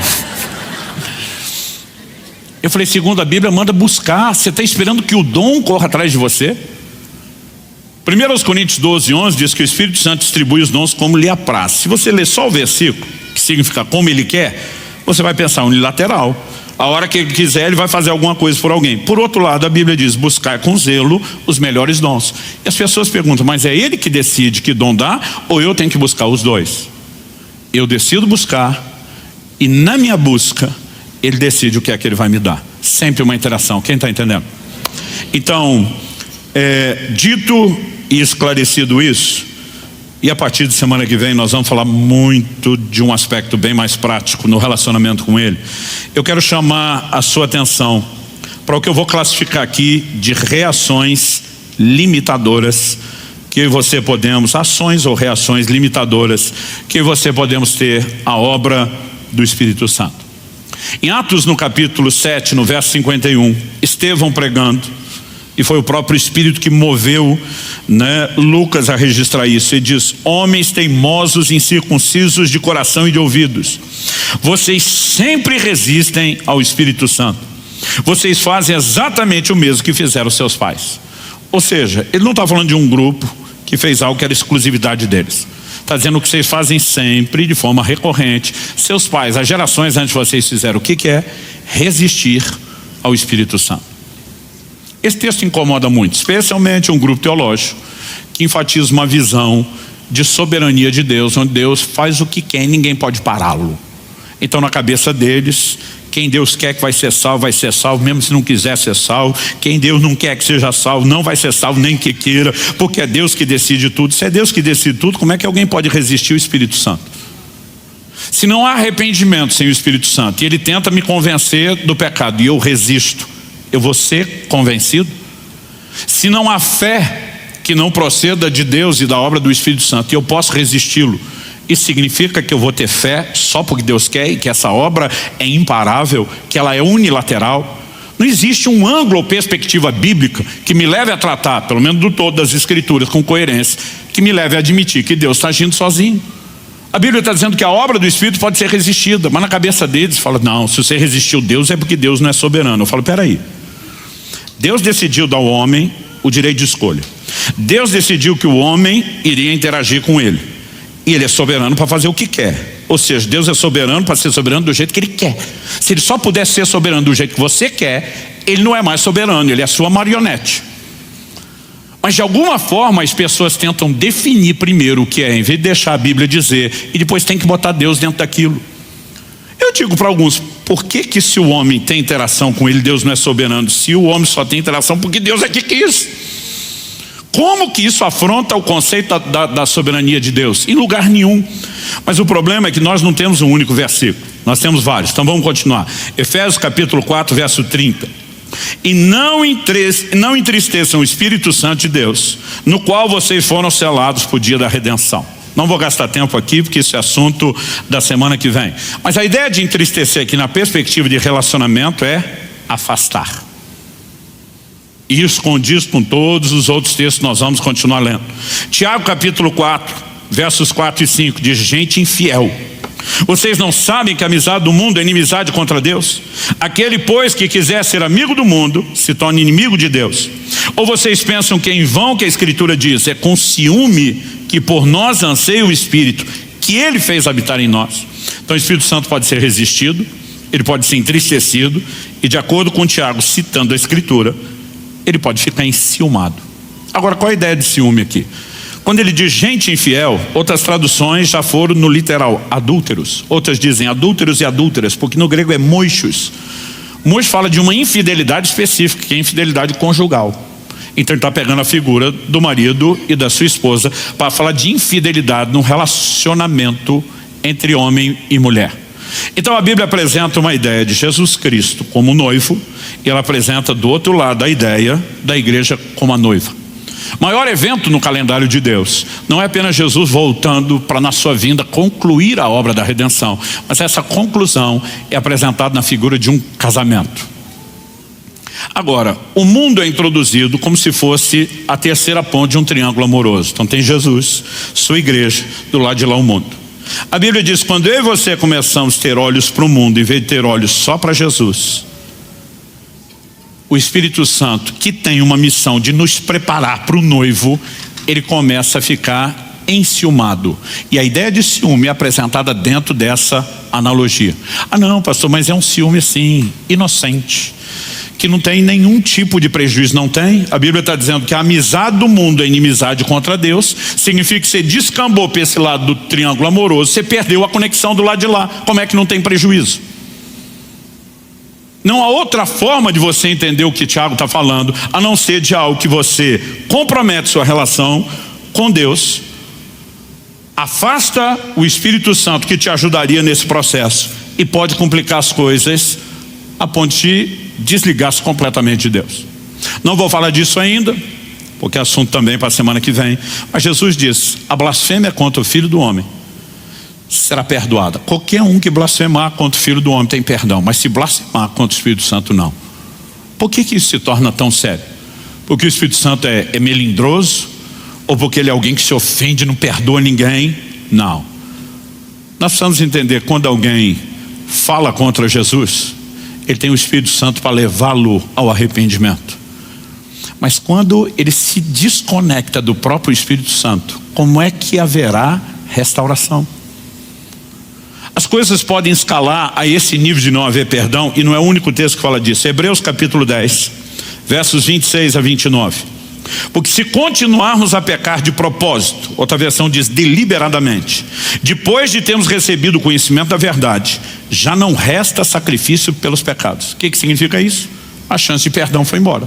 Eu falei, segundo a Bíblia, manda buscar. Você está esperando que o dom corra atrás de você? 1 Coríntios 12:11 diz que o Espírito Santo distribui os dons como lhe apraz. Se você ler só o versículo, que significa como ele quer, você vai pensar unilateral. A hora que ele quiser, ele vai fazer alguma coisa por alguém. Por outro lado, a Bíblia diz, buscar com zelo os melhores dons. E as pessoas perguntam, mas é ele que decide que dom dá, ou eu tenho que buscar os dois? Eu decido buscar, e na minha busca, ele decide o que é que ele vai me dar. Sempre uma interação. Quem está entendendo? Então, dito e esclarecido isso, e a partir de semana que vem nós vamos falar muito de um aspecto bem mais prático no relacionamento com ele. Eu quero chamar a sua atenção para o que eu vou classificar aqui de reações limitadoras que você podemos, ações ou reações limitadoras que você podemos ter à obra do Espírito Santo. Em Atos, no capítulo 7, no verso 51, Estevão pregando, e foi o próprio Espírito que moveu, Lucas a registrar isso. Ele diz, homens teimosos, incircuncisos de coração e de ouvidos, vocês sempre resistem ao Espírito Santo. Vocês fazem exatamente o mesmo que fizeram seus pais. Ou seja, ele não está falando de um grupo que fez algo que era exclusividade deles. Está dizendo que vocês fazem sempre, de forma recorrente. Seus pais, as gerações antes de vocês fizeram o que é? Resistir ao Espírito Santo. Esse texto incomoda muito, especialmente um grupo teológico que enfatiza uma visão de soberania de Deus, onde Deus faz o que quer e ninguém pode pará-lo. Então, na cabeça deles, quem Deus quer que vai ser salvo, mesmo se não quiser ser salvo. Quem Deus não quer que seja salvo, não vai ser salvo nem que queira, porque é Deus que decide tudo. Se é Deus que decide tudo, como é que alguém pode resistir ao Espírito Santo? Se não há arrependimento sem o Espírito Santo, e ele tenta me convencer do pecado, e eu resisto, eu vou ser convencido? Se não há fé que não proceda de Deus e da obra do Espírito Santo, e eu posso resisti-lo, isso significa que eu vou ter fé só porque Deus quer e que essa obra é imparável, que ela é unilateral? Não existe um ângulo ou perspectiva bíblica que me leve a tratar, pelo menos do todo das Escrituras, com coerência, que me leve a admitir que Deus está agindo sozinho. A Bíblia está dizendo que a obra do Espírito pode ser resistida, mas na cabeça deles fala, não, se você resistiu a Deus é porque Deus não é soberano. Eu falo, peraí, Deus decidiu dar ao homem o direito de escolha. Deus decidiu que o homem iria interagir com ele, e ele é soberano para fazer o que quer. Ou seja, Deus é soberano para ser soberano do jeito que ele quer. Se ele só pudesse ser soberano do jeito que você quer, ele não é mais soberano, ele é sua marionete. Mas de alguma forma as pessoas tentam definir primeiro o que é, em vez de deixar a Bíblia dizer, e depois tem que botar Deus dentro daquilo. Eu digo para alguns, por que se o homem tem interação com ele, Deus não é soberano? Se o homem só tem interação porque Deus é que quis. Como que isso afronta o conceito da soberania de Deus? Em lugar nenhum. Mas o problema é que nós não temos um único versículo, nós temos vários. Então vamos continuar. Efésios capítulo 4, verso 30. E não entristeçam o Espírito Santo de Deus, no qual vocês foram selados para o dia da redenção. Não vou gastar tempo aqui, porque isso é assunto da semana que vem. Mas a ideia de entristecer aqui na perspectiva de relacionamento é afastar. E isso condiz com todos os outros textos que nós vamos continuar lendo. Tiago capítulo 4, versos 4 e 5, diz: gente infiel, vocês não sabem que a amizade do mundo é inimizade contra Deus? Aquele, pois, que quiser ser amigo do mundo, se torna inimigo de Deus. Ou vocês pensam que em vão que a Escritura diz, é com ciúme que por nós anseia o Espírito, que Ele fez habitar em nós? Então o Espírito Santo pode ser resistido, ele pode ser entristecido, e de acordo com Tiago, citando a Escritura, ele pode ficar enciumado. Agora, qual é a ideia de ciúme aqui? Quando ele diz gente infiel, outras traduções já foram no literal, adúlteros. Outras dizem adúlteros e adúlteras, porque no grego é moixos. Moixos fala de uma infidelidade específica, que é a infidelidade conjugal. Então ele está pegando a figura do marido e da sua esposa para falar de infidelidade no relacionamento entre homem e mulher. Então a Bíblia apresenta uma ideia de Jesus Cristo como noivo, e ela apresenta do outro lado a ideia da igreja como a noiva. O maior evento no calendário de Deus não é apenas Jesus voltando para, na sua vinda, concluir a obra da redenção, mas essa conclusão é apresentada na figura de um casamento. Agora, o mundo é introduzido como se fosse a terceira ponte de um triângulo amoroso. Então tem Jesus, sua igreja, do lado de lá o mundo. A Bíblia diz: quando eu e você começamos a ter olhos para o mundo em vez de ter olhos só para Jesus, o Espírito Santo, que tem uma missão de nos preparar para o noivo, ele começa a ficar enciumado. E a ideia de ciúme é apresentada dentro dessa analogia. Ah não, pastor, mas é um ciúme assim, inocente, que não tem nenhum tipo de prejuízo. Não tem. A Bíblia está dizendo que a amizade do mundo é inimizade contra Deus. Significa que você descambou para esse lado do triângulo amoroso, você perdeu a conexão do lado de lá. Como é que não tem prejuízo? Não há outra forma de você entender o que Tiago está falando, a não ser de algo que você compromete sua relação com Deus, afasta o Espírito Santo que te ajudaria nesse processo, e pode complicar as coisas a ponto de desligar-se completamente de Deus. Não vou falar disso ainda, porque é assunto também para a semana que vem. Mas Jesus diz: a blasfêmia contra o Filho do Homem será perdoada. Qualquer um que blasfemar contra o Filho do Homem tem perdão, mas se blasfemar contra o Espírito Santo, não. Por que isso se torna tão sério? Porque o Espírito Santo é melindroso? Ou porque ele é alguém que se ofende e não perdoa ninguém? Não. Nós precisamos entender, quando alguém fala contra Jesus, ele tem o Espírito Santo para levá-lo ao arrependimento. Mas quando ele se desconecta do próprio Espírito Santo, como é que haverá restauração? As coisas podem escalar a esse nível de não haver perdão, e não é o único texto que fala disso. Hebreus capítulo 10, versos 26 a 29. Porque se continuarmos a pecar de propósito, outra versão diz deliberadamente, depois de termos recebido o conhecimento da verdade, já não resta sacrifício pelos pecados. O que significa isso? A chance de perdão foi embora.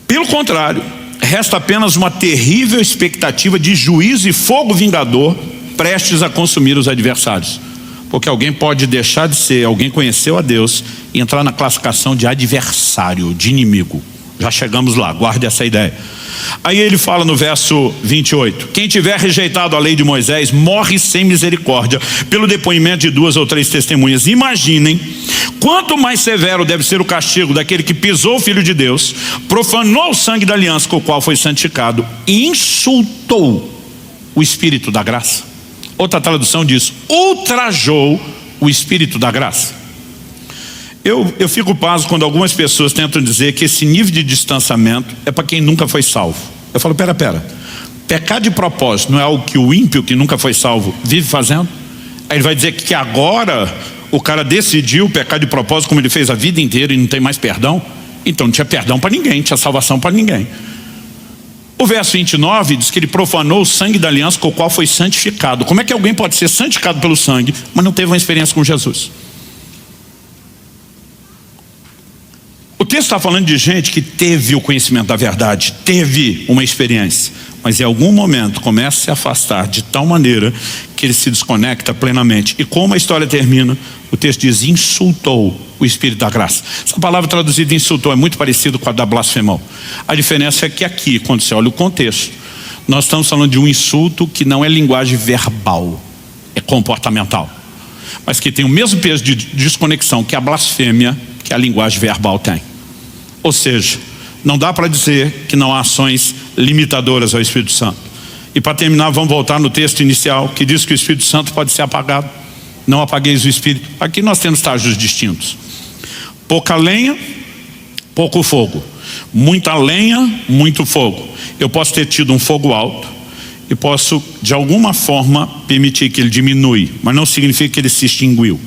Pelo contrário, resta apenas uma terrível expectativa de juízo e fogo vingador prestes a consumir os adversários. Porque alguém pode deixar de ser, alguém conheceu a Deus e entrar na classificação de adversário, de inimigo. Já chegamos lá, guarde essa ideia. Aí ele fala no verso 28, quem tiver rejeitado a lei de Moisés morre sem misericórdia pelo depoimento de 2 ou 3 testemunhas. Imaginem quanto mais severo deve ser o castigo daquele que pisou o Filho de Deus, profanou o sangue da aliança com o qual foi santificado e insultou o Espírito da graça. Outra tradução diz, ultrajou o Espírito da graça. Eu fico pasmo quando algumas pessoas tentam dizer que esse nível de distanciamento é para quem nunca foi salvo. Eu falo, pera, pecar de propósito não é algo que o ímpio que nunca foi salvo vive fazendo? Aí ele vai dizer que agora o cara decidiu pecar de propósito como ele fez a vida inteira e não tem mais perdão? Então não tinha perdão para ninguém, não tinha salvação para ninguém. O verso 29 diz que ele profanou o sangue da aliança com o qual foi santificado. Como é que alguém pode ser santificado pelo sangue, mas não teve uma experiência com Jesus? O texto está falando de gente que teve o conhecimento da verdade, teve uma experiência, mas em algum momento começa a se afastar de tal maneira que ele se desconecta plenamente. E como a história termina, o texto diz: insultou o Espírito da graça. Essa palavra traduzida insultou é muito parecida com a da blasfemou. A diferença é que aqui, quando você olha o contexto, nós estamos falando de um insulto que não é linguagem verbal, é comportamental, mas que tem o mesmo peso de desconexão que a blasfêmia, que a linguagem verbal tem. Ou seja, não dá para dizer que não há ações limitadoras ao Espírito Santo. E para terminar, vamos voltar no texto inicial, que diz que o Espírito Santo pode ser apagado. Não apagueis o Espírito. Aqui nós temos estágios distintos: pouca lenha, pouco fogo; muita lenha, muito fogo. Eu posso ter tido um fogo alto e posso, de alguma forma, permitir que ele diminui, mas não significa que ele se extinguiu.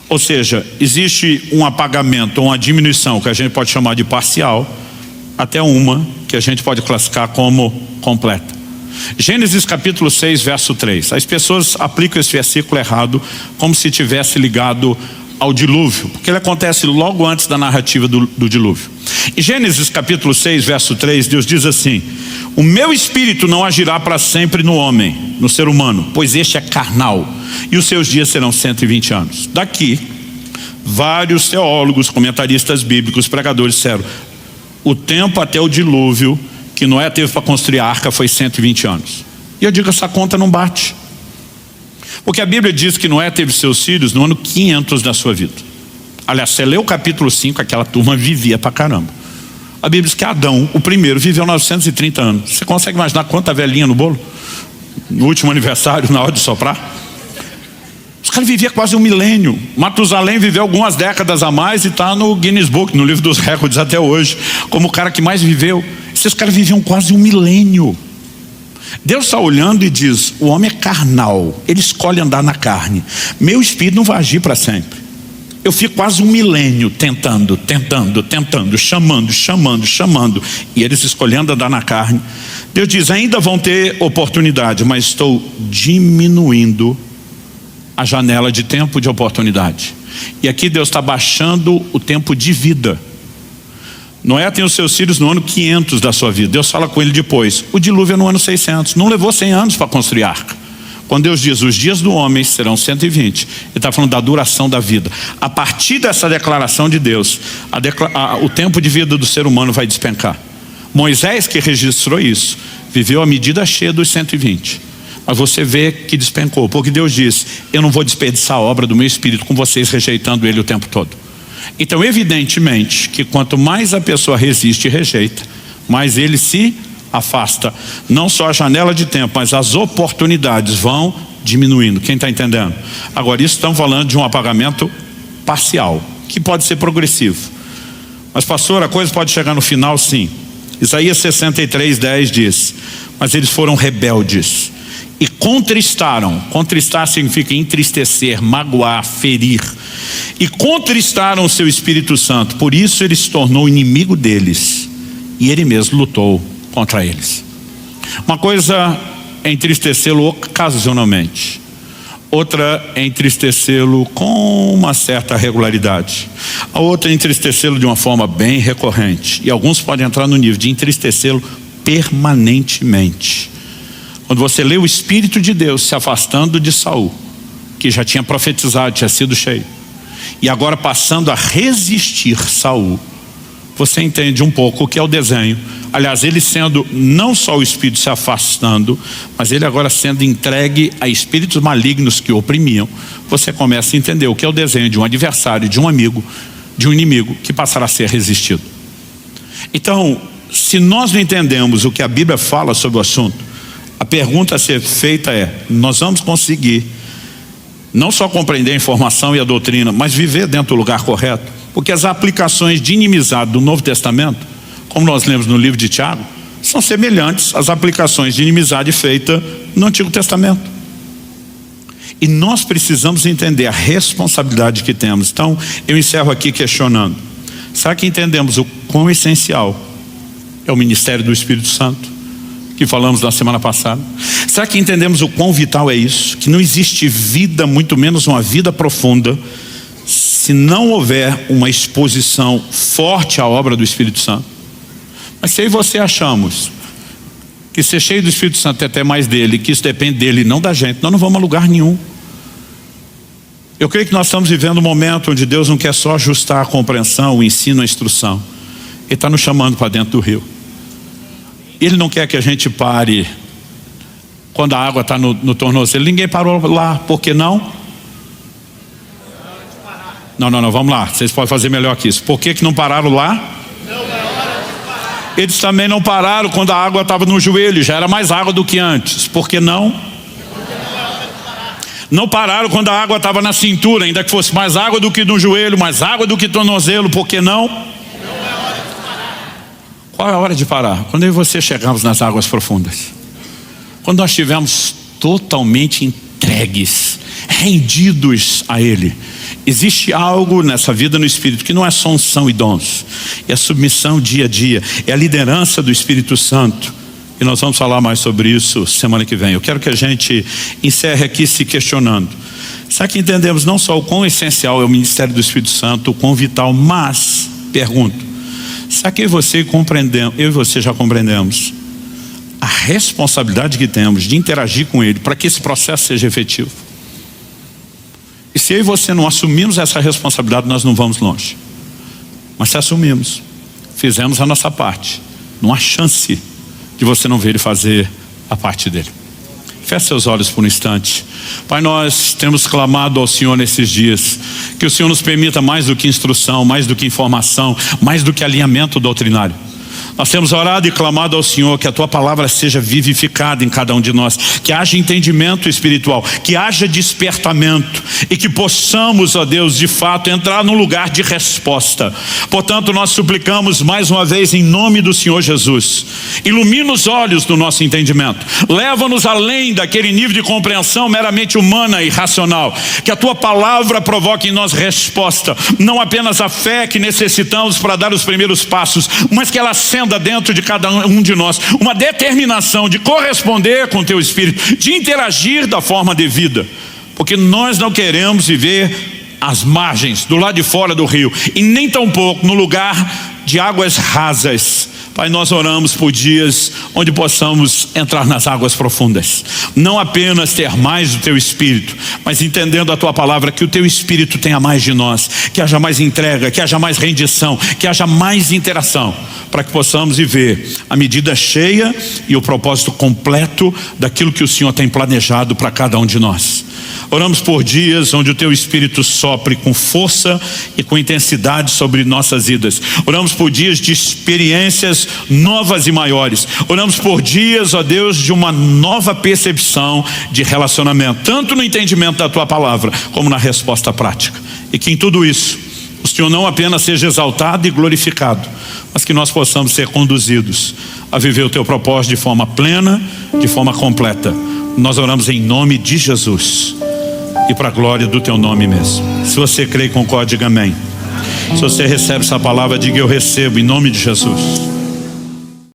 Ou seja, existe um apagamento, uma diminuição que a gente pode chamar de parcial, até uma que a gente pode classificar como completa. Gênesis capítulo 6, verso 3. As pessoas aplicam esse versículo errado, como se tivesse ligado ao dilúvio, porque ele acontece logo antes da narrativa do dilúvio. Em Gênesis capítulo 6, verso 3, Deus diz assim: o meu espírito não agirá para sempre no homem, no ser humano, pois este é carnal, e os seus dias serão 120 anos. Daqui, vários teólogos, comentaristas bíblicos, pregadores disseram: o tempo até o dilúvio que Noé teve para construir a arca foi 120 anos. E eu digo, essa conta não bate. Porque a Bíblia diz que Noé teve seus filhos no ano 500 da sua vida. Aliás, você lê o capítulo 5, aquela turma vivia pra caramba. A Bíblia diz que Adão, o primeiro, viveu 930 anos. Você consegue imaginar quanta velhinha no bolo? No último aniversário, na hora de soprar? Os caras viviam quase um milênio. Matusalém viveu algumas décadas a mais e está no Guinness Book, no livro dos recordes até hoje, como o cara que mais viveu. Esses caras viviam quase um milênio. Deus está olhando e diz: o homem é carnal, ele escolhe andar na carne. Meu espírito não vai agir para sempre. Eu fico quase um milênio tentando, chamando, e eles escolhendo andar na carne. Deus diz: ainda vão ter oportunidade, mas estou diminuindo a janela de tempo de oportunidade. E aqui Deus está baixando o tempo de vida. Noé tem os seus filhos no ano 500 da sua vida. Deus fala com ele depois: o dilúvio é no ano 600. Não levou 100 anos para construir a arca. Quando Deus diz os dias do homem serão 120, ele está falando da duração da vida. A partir dessa declaração de Deus, o tempo de vida do ser humano vai despencar. Moisés, que registrou isso, viveu a medida cheia dos 120. Mas você vê que despencou, porque Deus diz: eu não vou desperdiçar a obra do meu espírito com vocês rejeitando ele o tempo todo. Então, evidentemente, que quanto mais a pessoa resiste e rejeita, mais ele se afasta. Não só a janela de tempo, mas as oportunidades vão diminuindo. Quem está entendendo? Agora, isso estamos falando de um apagamento parcial, que pode ser progressivo. Mas, pastor, a coisa pode chegar no final, sim. Isaías 63, 10 diz: mas eles foram rebeldes e contristaram. Contristar significa entristecer, magoar, ferir. E contristaram o seu Espírito Santo. Por isso ele se tornou inimigo deles, e ele mesmo lutou contra eles. Uma coisa é entristecê-lo ocasionalmente, outra é entristecê-lo com uma certa regularidade. A outra é entristecê-lo de uma forma bem recorrente. E alguns podem entrar no nível de entristecê-lo permanentemente. Quando você lê o Espírito de Deus se afastando de Saul, que já tinha profetizado, tinha sido cheio, e agora passando a resistir Saul, você entende um pouco o que é o desenho. Aliás, ele sendo não só o Espírito se afastando, mas ele agora sendo entregue a espíritos malignos que o oprimiam. Você começa a entender o que é o desenho de um adversário, de um amigo, de um inimigo que passará a ser resistido. Então, se nós não entendemos o que a Bíblia fala sobre o assunto, a pergunta a ser feita é: nós vamos conseguir não só compreender a informação e a doutrina, mas viver dentro do lugar correto? Porque as aplicações de inimizade do Novo Testamento, como nós lemos no livro de Tiago, são semelhantes às aplicações de inimizade feita no Antigo Testamento. E nós precisamos entender a responsabilidade que temos. Então, eu encerro aqui questionando: será que entendemos o quão essencial é o ministério do Espírito Santo, que falamos na semana passada? Será que entendemos o quão vital é isso? Que não existe vida, muito menos uma vida profunda, se não houver uma exposição forte à obra do Espírito Santo. Mas se eu e você achamos que ser cheio do Espírito Santo é até mais dele, que isso depende dele, não da gente. Nós não vamos a lugar nenhum. Eu creio que nós estamos vivendo um momento onde Deus não quer só ajustar a compreensão, o ensino, a instrução. Ele está nos chamando para dentro do rio. Ele não quer que a gente pare quando a água está no tornozelo. Ninguém parou lá, por que não? Não, vamos lá, vocês podem fazer melhor que isso. Por que não pararam lá? Eles também não pararam quando a água estava no joelho, já era mais água do que antes. Por que não? Não pararam quando a água estava na cintura, ainda que fosse mais água do que no joelho, mais água do que tornozelo. Por que não? Qual é a hora de parar? Quando eu e você chegamos nas águas profundas. Quando nós estivermos totalmente entregues, rendidos a Ele. Existe algo nessa vida no Espírito que não é só unção e dons, é a submissão dia a dia, é a liderança do Espírito Santo. E nós vamos falar mais sobre isso semana que vem. Eu quero que a gente encerre aqui se questionando. Será que entendemos não só o quão essencial é o ministério do Espírito Santo, o quão vital, mas, pergunto, será que eu e você já compreendemos a responsabilidade que temos de interagir com Ele para que esse processo seja efetivo? E se eu e você não assumimos essa responsabilidade, nós não vamos longe. Mas se assumimos, fizemos a nossa parte, não há chance de você não ver Ele fazer a parte dele. Feche seus olhos por um instante. Pai, nós temos clamado ao Senhor nesses dias, que o Senhor nos permita mais do que instrução, mais do que informação, mais do que alinhamento doutrinário. Nós temos orado e clamado ao Senhor que a Tua palavra seja vivificada em cada um de nós, que haja entendimento espiritual, que haja despertamento e que possamos, ó Deus, de fato entrar num lugar de resposta. Portanto, nós suplicamos mais uma vez em nome do Senhor Jesus, ilumina os olhos do nosso entendimento, leva-nos além daquele nível de compreensão meramente humana e racional, que a Tua palavra provoque em nós resposta, não apenas a fé que necessitamos para dar os primeiros passos, mas que ela acenda dentro de cada um de nós uma determinação de corresponder com o Teu Espírito, de interagir da forma devida, porque nós não queremos viver às margens, do lado de fora do rio, e nem tampouco no lugar de águas rasas. Pai, nós oramos por dias onde possamos entrar nas águas profundas, não apenas ter mais do Teu Espírito, mas entendendo a Tua palavra, que o Teu Espírito tenha mais de nós, que haja mais entrega, que haja mais rendição, que haja mais interação, para que possamos viver a medida cheia e o propósito completo daquilo que o Senhor tem planejado para cada um de nós. Oramos por dias onde o Teu Espírito sopre com força e com intensidade sobre nossas vidas. Oramos por dias de experiências novas e maiores. Oramos por dias, ó Deus, de uma nova percepção de relacionamento, tanto no entendimento da Tua palavra, como na resposta prática. E que em tudo isso, o Senhor não apenas seja exaltado e glorificado, mas que nós possamos ser conduzidos a viver o Teu propósito de forma plena, de forma completa. Nós oramos em nome de Jesus e para a glória do Teu nome mesmo. Se você crê e concorda, diga amém. Se você recebe essa palavra, diga eu recebo em nome de Jesus.